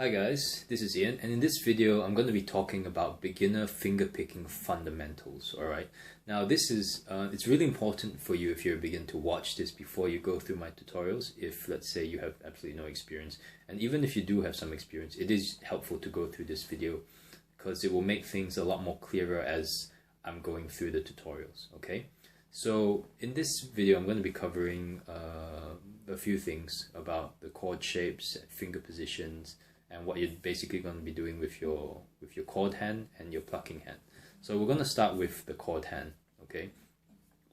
Hi guys, this is Ian, and in this video I'm going to be talking about beginner fingerpicking fundamentals. Alright, now this is it's really important for you if you're a beginner to watch this before you go through my tutorials. If let's say you have absolutely no experience, and even if you do have some experience, it is helpful to go through this video because it will make things a lot more clearer as I'm going through the tutorials. Okay, so in this video I'm going to be covering a few things about the chord shapes, finger positions, and what you're basically going to be doing with your chord hand and your plucking hand. So we're going to start with the chord hand, okay?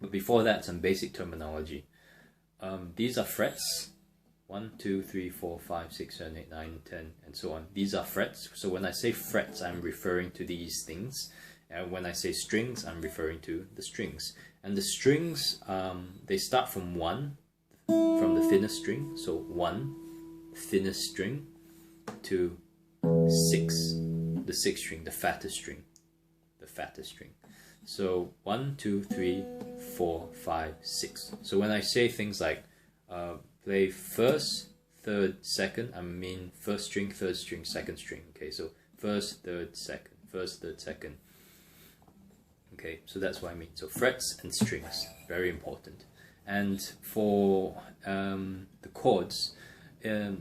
But before that, some basic terminology. These are frets, 1, 2, 3, 4, 5, 6, 7, 8, 9, 10, and so on. These are frets. So when I say frets, I'm referring to these things. And when I say strings, I'm referring to the strings. And the strings, they start from 1, from the thinnest string. So 1, thinnest string, to 6, the sixth string, the fattest string, So 1, 2, 3, 4, 5, 6. So when I say things like play first, third, second, I mean first string, third string, second string. Okay, so first, third, second, first, third, second. Okay, so that's what I mean. So frets and strings, very important. And for the chords, in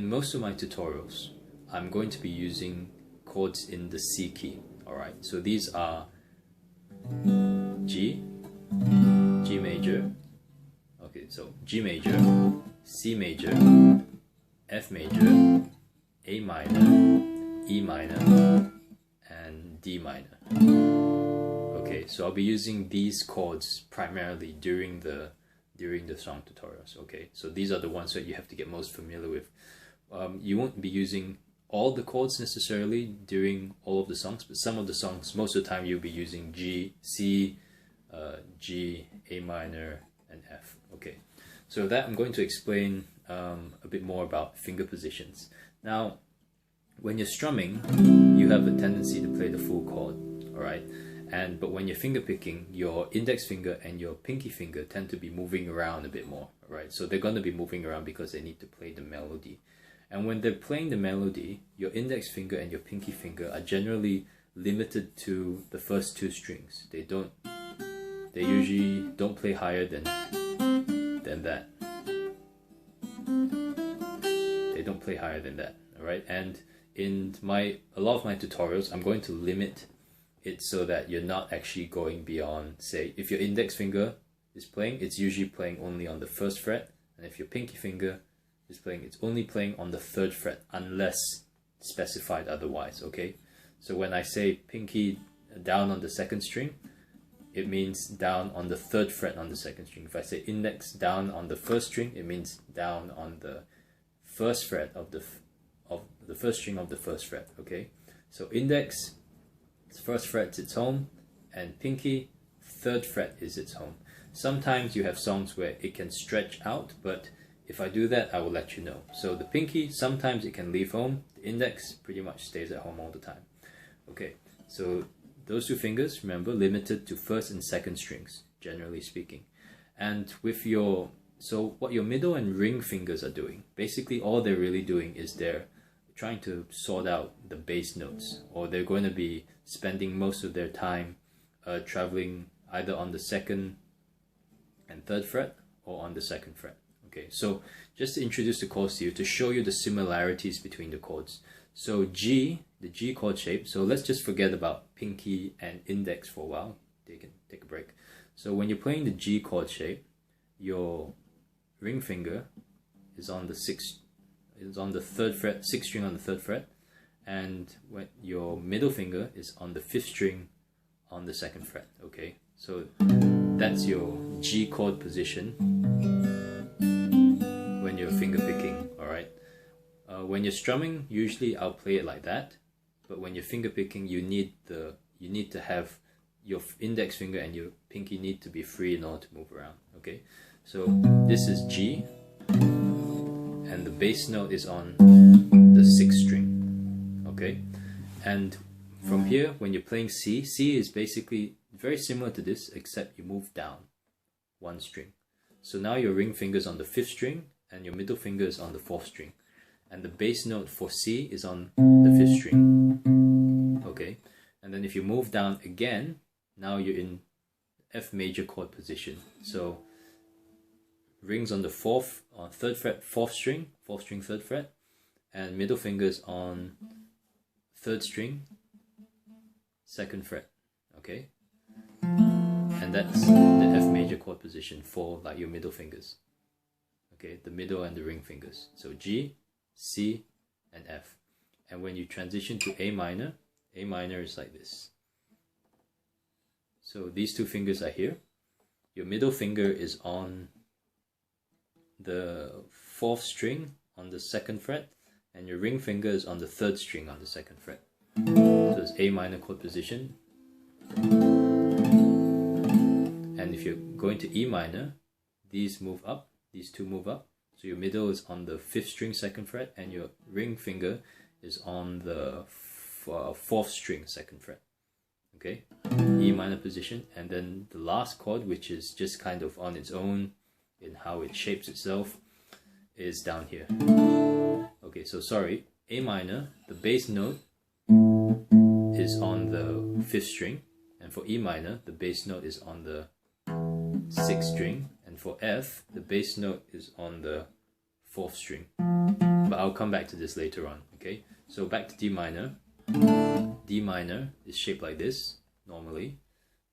most of my tutorials, I'm going to be using chords in the C key. Alright, so these are G, G major, okay, so G major, C major, F major, A minor, E minor, and D minor. Okay, so I'll be using these chords primarily during the song tutorials. Okay, so these are the ones that you have to get most familiar with. You won't be using all the chords necessarily during all of the songs, but some of the songs, most of the time you'll be using G, C, G, A minor, and F. Okay, so that I'm going to explain a bit more about finger positions. Now, when you're strumming, you have a tendency to play the full chord, alright? But when you're finger picking, your index finger and your pinky finger tend to be moving around a bit more, right? So they're going to be moving around because they need to play the melody. And when they're playing the melody, your index finger and your pinky finger are generally limited to the first two strings. They usually don't play higher than that. They don't play higher than that, alright? And in a lot of my tutorials, I'm going to limit it so that you're not actually going beyond, say, if your index finger is playing, it's usually playing only on the first fret, and if your pinky finger is playing, it's only playing on the third fret unless specified otherwise. Okay, so when I say pinky down on the second string, it means down on the third fret on the second string. If I say index down on the first string, it means down on the first fret of the first string of the first fret. Okay, so index, first fret is its home, and pinky, third fret is its home. Sometimes you have songs where it can stretch out, but if I do that, I will let you know. So the pinky, sometimes it can leave home. The index pretty much stays at home all the time. Okay, so those two fingers, remember, limited to first and second strings, generally speaking. And with so what your middle and ring fingers are doing, basically all they're really doing is they're trying to sort out the bass notes, or they're going to be spending most of their time traveling either on the second and third fret or on the second fret. Okay, so just to introduce the chords to you, to show you the similarities between the chords. So G, the G chord shape, so let's just forget about pinky and index for a while. They can take a break. So when you're playing the G chord shape, your ring finger is on the third fret, sixth string on the third fret, and when your middle finger is on the fifth string on the second fret. Okay, so that's your G chord position when you're finger picking. Alright, when you're strumming, usually I'll play it like that, but when you're finger picking, you need to have your index finger and your pinky need to be free in order to move around. Okay, so this is G, and the bass note is on the sixth string. Okay, and from here, when you're playing C, C is basically very similar to this, except you move down one string. So now your ring finger's on the fifth string and your middle finger is on the fourth string. and the bass note for C is on the 5th string. Okay, and then if you move down again, now you're in F major chord position. So rings on the 3rd fret, 4th string, 3rd fret, and middle fingers on 3rd string, 2nd fret. Okay, and that's the F major chord position for like your middle fingers. Okay, the middle and the ring fingers. So G, C, and F. And when you transition to A minor is like this. So these two fingers are here. Your middle finger is on the 4th string on the 2nd fret, and your ring finger is on the 3rd string on the 2nd fret. So it's A minor chord position. And if you're going to E minor, these move up, these two move up. So your middle is on the 5th string 2nd fret, and your ring finger is on the 4th string 2nd fret. Okay, E minor position. And then the last chord, which is just kind of on its own in how it shapes itself, is down here. Okay, so sorry, A minor, the bass note is on the 5th string, and for E minor, the bass note is on the 6th string, and for F, the bass note is on the 4th string. But I'll come back to this later on. Okay, so back to D minor. D minor is shaped like this normally,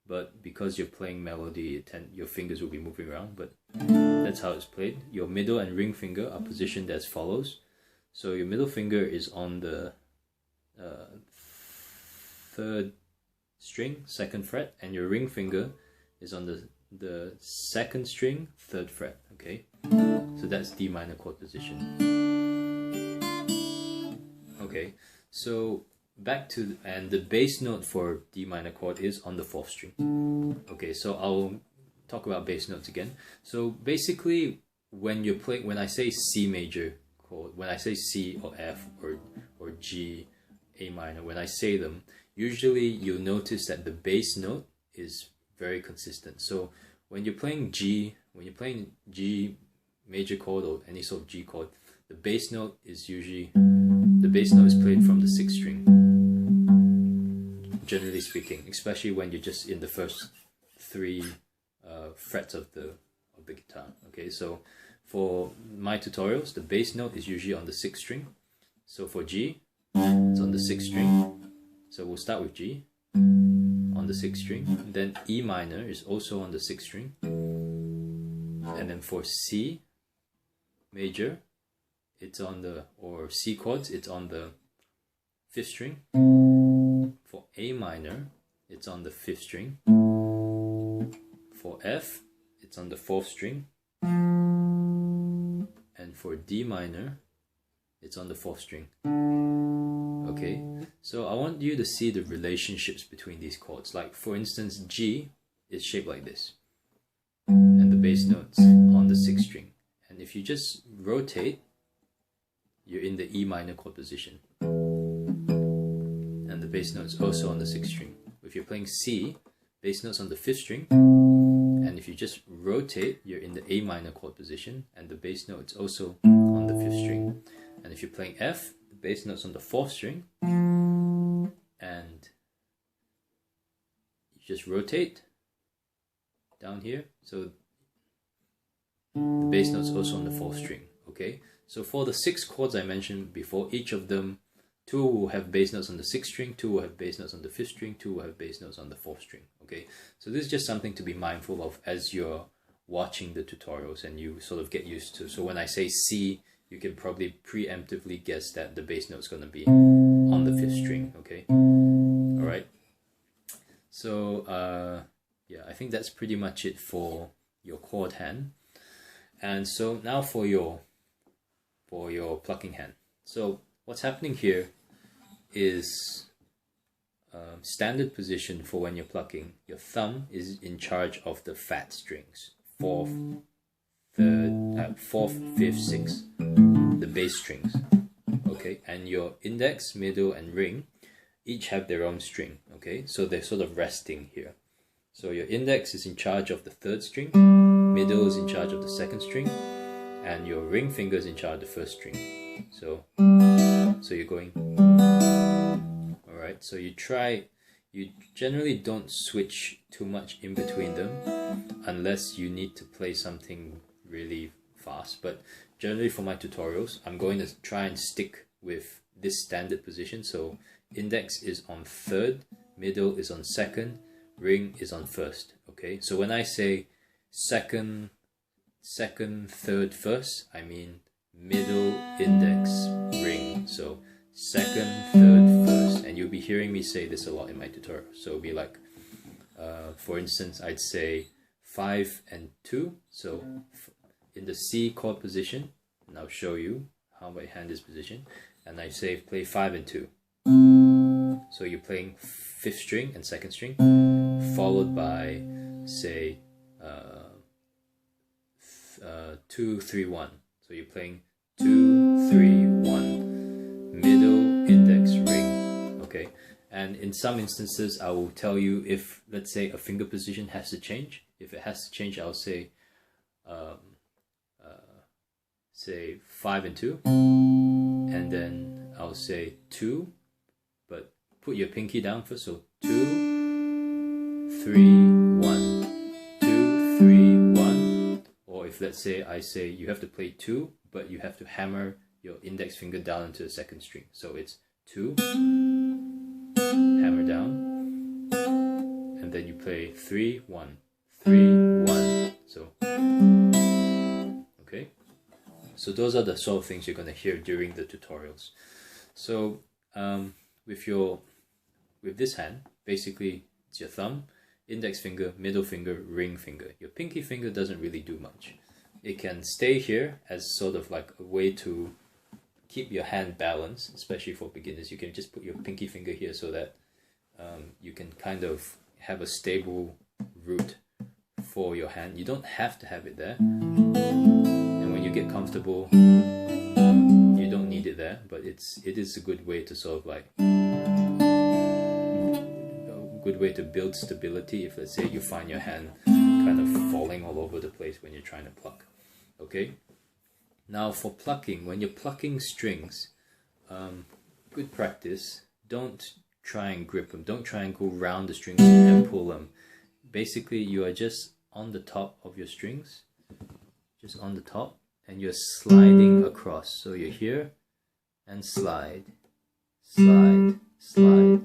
but because you're playing melody, your fingers will be moving around, but that's how it's played. Your middle and ring finger are positioned as follows. So your middle finger is on the 3rd string 2nd fret, and your ring finger is on the 2nd string 3rd fret. Okay, so that's D minor chord position. Okay, so back to, and the bass note for D minor chord is on the 4th string. Okay, so I'll talk about bass notes again. So basically, when you're playing, when I say C major chord, when I say C or F or G, A minor, when I say them, usually you'll notice that the bass note is very consistent. So when you're playing G major chord or any sort of G chord, the bass note is played from the 6th string. Generally speaking, especially when you're just in the first 3 frets of the guitar. Okay, so for my tutorials, the bass note is usually on the 6th string. So for G, it's on the 6th string. So we'll start with G on the 6th string. Then E minor is also on the 6th string. And then for C major, it's on the, or C chords, it's on the 5th string. For A minor, it's on the 5th string. For F, it's on the 4th string. And for D minor, it's on the 4th string. Okay, so I want you to see the relationships between these chords. Like for instance, G is shaped like this, and the bass note's on the 6th string. And if you just rotate, you're in the E minor chord position, and the bass note's also on the 6th string. If you're playing C, bass note's on the 5th string, and if you just rotate, you're in the A minor chord position, and the bass note's also on the 5th string. And if you're playing F, the bass note's on the 4th string, and you just rotate down here, so the bass note's also on the 4th string. Okay, so for the 6 chords I mentioned before, each of them, 2 will have bass notes on the 6th string, 2 will have bass notes on the 5th string, 2 will have bass notes on the 4th string. Okay, so this is just something to be mindful of as you're watching the tutorials and you sort of get used to. So when I say C, you can probably preemptively guess that the bass note's going to be on the 5th string. Okay, all right. So yeah, I think that's pretty much it for your chord hand. And so now for your plucking hand. So what's happening here is standard position for when you're plucking. Your thumb is in charge of the fat strings, 4th, 3rd, 4th, 5th, 6th, the bass strings. Okay, and your index, middle, and ring each have their own string. Okay, so they're sort of resting here. So your index is in charge of the 3rd string, middle is in charge of the 2nd string, and your ring finger is in charge of the first string. So you're going. Alright, so you generally don't switch too much in between them unless you need to play something really fast. But generally for my tutorials, I'm going to try and stick with this standard position. So index is on third, middle is on second, ring is on first. Okay, so when I say second, third, first, I mean middle, index, ring. So second, third, first, and you'll be hearing me say this a lot in my tutorial. So it'll be like, for instance, I'd say 5 and 2. So in the C chord position, and I'll show you how my hand is positioned, and I say play 5 and 2. So you're playing 5th string and 2nd string, followed by say 2, 3, 1. So you're playing 2, 3, 1, middle, index, ring. Okay, and in some instances I will tell you if, let's say, a finger position has to change. If it has to change, I'll say say 5 and 2, and then I'll say 2, but put your pinky down first. So 2, 3, 1, 2, 3, 1. Or if, let's say, I say you have to play 2, but you have to hammer your index finger down into the 2nd string. So it's 2, hammer down, and then you play 3, 1, 3, 1. So okay. So those are the sort of things you're going to hear during the tutorials. So with this hand, basically it's your thumb, index finger, middle finger, ring finger. Your pinky finger doesn't really do much. It can stay here as sort of like a way to keep your hand balanced, especially for beginners. You can just put your pinky finger here so that you can kind of have a stable root for your hand. You don't have to have it there. And when you get comfortable, you don't need it there, but it is a good way to sort of like good way to build stability if, let's say, you find your hand kind of falling all over the place when you're trying to pluck. Okay, now for plucking, when you're plucking strings, good practice, don't try and grip them, don't try and go round the strings and pull them. Basically you are just on the top of your strings, just on the top, and you're sliding across. So you're here and slide, slide, slide.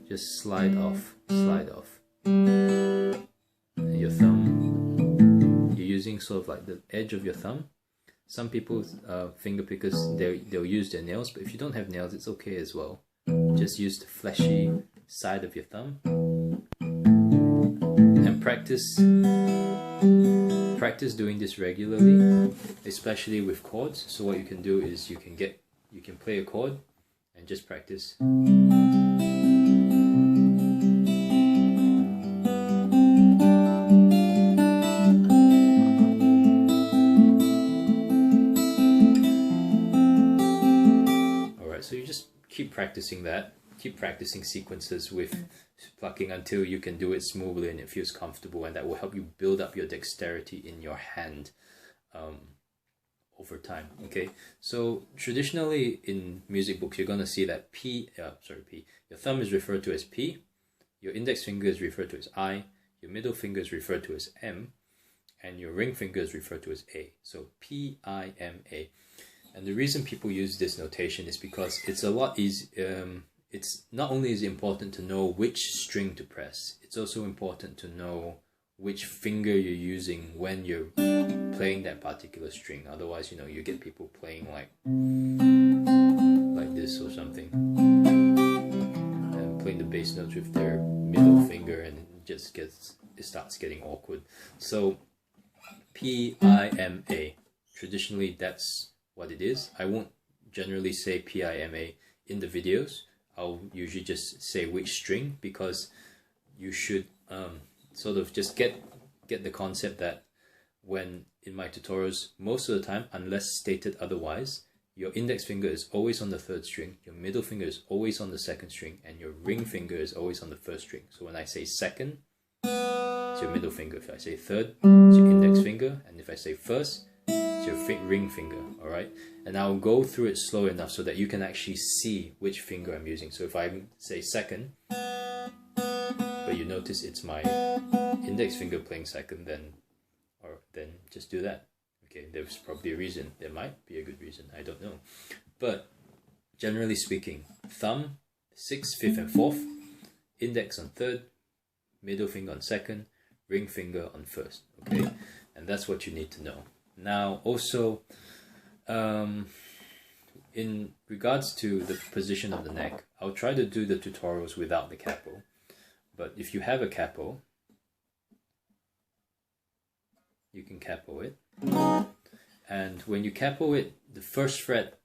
Just slide off, slide off. And your thumb, you're using sort of like the edge of your thumb. Some people, finger pickers, they'll use their nails, but if you don't have nails, it's okay as well. Just use the fleshy side of your thumb. And practice doing this regularly, especially with chords. So what you can do is you can play a chord and just practice. Alright, so you just keep practicing that. Keep practicing sequences with plucking until you can do it smoothly and it feels comfortable, and that will help you build up your dexterity in your hand over time. Okay, so traditionally in music books you're going to see that your thumb is referred to as P, your index finger is referred to as I, your middle finger is referred to as M, and your ring finger is referred to as A. So P, I, M, A. And the reason people use this notation is because it's a lot easier. It's not only is it important to know which string to press, it's also important to know which finger you're using when you're playing that particular string. Otherwise, you get people playing like this or something, and playing the bass notes with their middle finger, and it starts getting awkward. So P-I-M-A, traditionally that's what it is. I won't generally say P-I-M-A in the videos. I'll usually just say which string, because you should sort of just get the concept that when in my tutorials, most of the time, unless stated otherwise, your index finger is always on the 3rd string, your middle finger is always on the 2nd string, and your ring finger is always on the 1st string. So when I say 2nd it's your middle finger. If I say third, it's your index finger. And if I say first, it's your ring finger, alright? And I'll go through it slow enough so that you can actually see which finger I'm using. So if I say second, but you notice it's my index finger playing second, then just do that. Okay, there's probably a reason. There might be a good reason, I don't know. But generally speaking, thumb, 6th, 5th and 4th, index on 3rd, middle finger on 2nd, ring finger on 1st, okay? And that's what you need to know. Now also, in regards to the position of the neck, I'll try to do the tutorials without the capo. But if you have a capo, you can capo it. And when you capo it, the first fret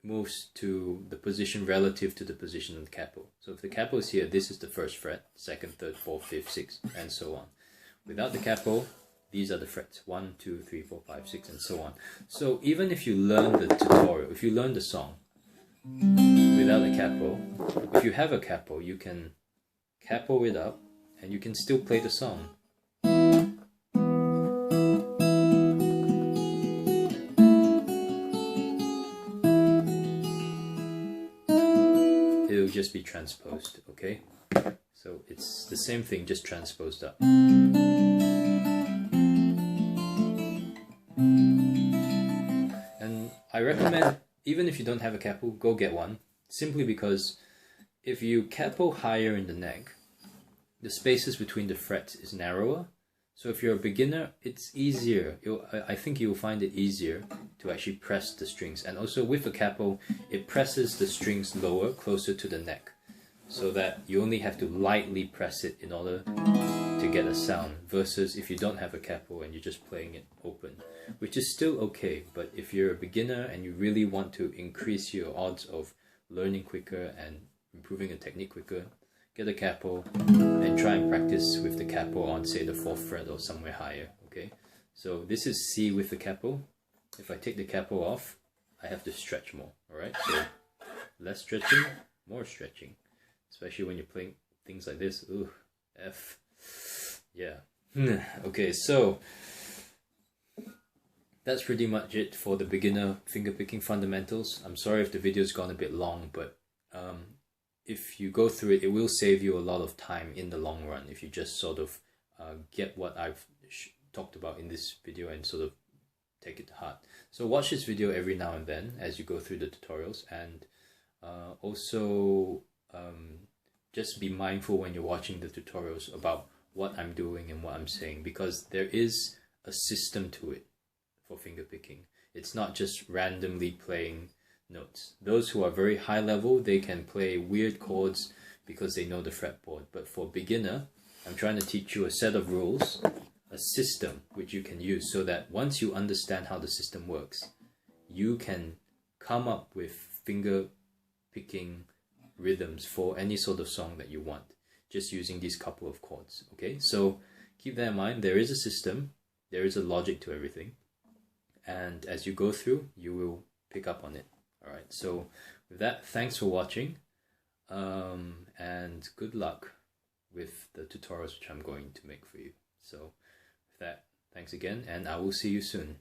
moves to the position relative to the position of the capo. So if the capo is here, this is the first fret, 2nd, 3rd, 4th, 5th, 6th, and so on. Without the capo, these are the frets, 1, 2, 3, 4, 5, 6, and so on. So even if you learn the tutorial, if you learn the song without a capo, if you have a capo, you can capo it up and you can still play the song. It'll just be transposed, okay? So it's the same thing, just transposed up. And I recommend, even if you don't have a capo, go get one. Simply because if you capo higher in the neck, the spaces between the frets is narrower. So if you're a beginner, it's easier. I think you'll find it easier to actually press the strings. And also with a capo, it presses the strings lower, closer to the neck, so that you only have to lightly press it in order to get a sound, versus if you don't have a capo and you're just playing it open, which is still okay. But if you're a beginner and you really want to increase your odds of learning quicker and improving your technique quicker, get a capo and try and practice with the capo on, say, the 4th fret or somewhere higher, okay? So this is C with the capo. If I take the capo off, I have to stretch more, alright? So less stretching, more stretching. Especially when you're playing things like this. Ooh, F. Yeah. Okay, so that's pretty much it for the beginner fingerpicking fundamentals. I'm sorry if the video's gone a bit long, but if you go through it, it will save you a lot of time in the long run if you just sort of get what I've talked about in this video and sort of take it to heart. So watch this video every now and then as you go through the tutorials, and also just be mindful when you're watching the tutorials about what I'm doing and what I'm saying, because there is a system to it for fingerpicking. It's not just randomly playing notes. Those who are very high level, they can play weird chords because they know the fretboard. But for beginner, I'm trying to teach you a set of rules, a system which you can use, so that once you understand how the system works, you can come up with finger picking rhythms for any sort of song that you want, just using these couple of chords. Okay, so keep that in mind. There is a system, there is a logic to everything, and as you go through, you will pick up on it. Alright, so with that, thanks for watching, and good luck with the tutorials which I'm going to make for you. So with that, thanks again, and I will see you soon.